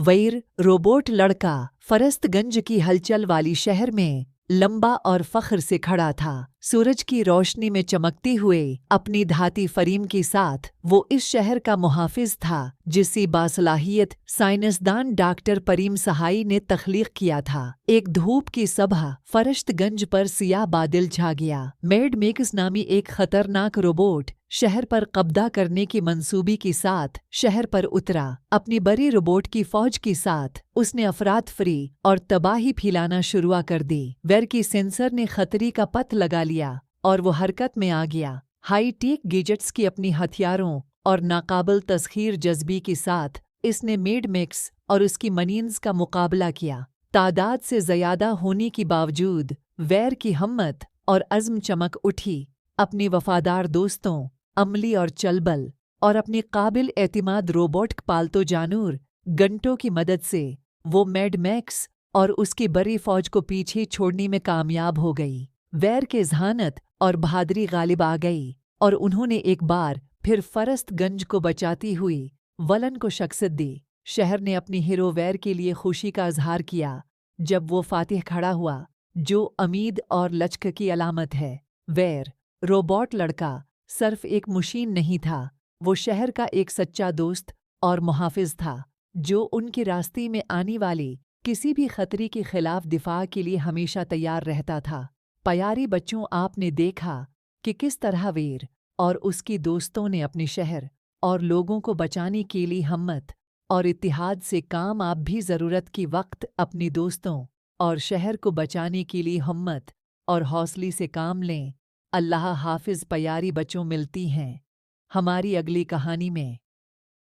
वैर रोबोट लड़का फरस्तगंज की हलचल वाली शहर में लंबा और फख्र से खड़ा था। सूरज की रोशनी में चमकते हुए अपनी धाती फरीम के साथ वो इस शहर का मुहाफिज था जिसे बासलाहियत साइंसदान डॉक्टर परीम सहाई ने तख्लीक किया था। एक धूप की सुबह फरश्तगंज पर सियाह बादल छा गया। मैड मैक्स नामी एक खतरनाक रोबोट शहर पर कब्जा करने की मंसूबे के साथ शहर पर उतरा। अपनी बड़ी रोबोट की फौज के साथ उसने अफरात फरी और तबाही फैलाना शुरू कर दी। वैर की सेंसर ने खतरे का पता लगा लिया और वो हरकत में आ गया। हाई टेक गैजेट्स की अपनी हथियारों और नाकाबिल तस्खीर जज्बे के साथ इसने मैड मैक्स और उसकी मनीन्स का मुकाबला किया। तादाद से ज़्यादा होने के बावजूद वैर की हिम्मत और अज़्म चमक उठी। अपने वफादार दोस्तों अमली और चलबल और अपने काबिल एतिमाद रोबोट पालतू जानवर घंटों की मदद से वो मैड मैक्स और उसकी बड़ी फौज को पीछे छोड़ने में कामयाब हो गई। वैर के ज़हानत और बहादुरी गालिब आ गई और उन्होंने एक बार फिर फरस्तगंज को बचाती हुई वलन को शख्सियत दी। शहर ने अपनी हीरो वैर के लिए खुशी का इजहार किया जब वो फातिह खड़ा हुआ, जो उम्मीद और लचक की अलामत है। वैर रोबोट लड़का सिर्फ एक मशीन नहीं था, वो शहर का एक सच्चा दोस्त और मुहाफिज था जो उनके रास्ते में आने वाली किसी भी खतरे के खिलाफ दिफा के लिए हमेशा तैयार रहता था। प्यारे बच्चों, आपने देखा कि किस तरह वैर और उसके दोस्तों ने अपने शहर और लोगों को बचाने के लिए हिम्मत और इत्तेहाद से काम। आप भी ज़रूरत के वक्त अपने दोस्तों और शहर को बचाने के लिए हिम्मत और हौसले से काम लें। अल्लाह हाफिज़। प्यारे बच्चों, मिलती हैं हमारी अगली कहानी में।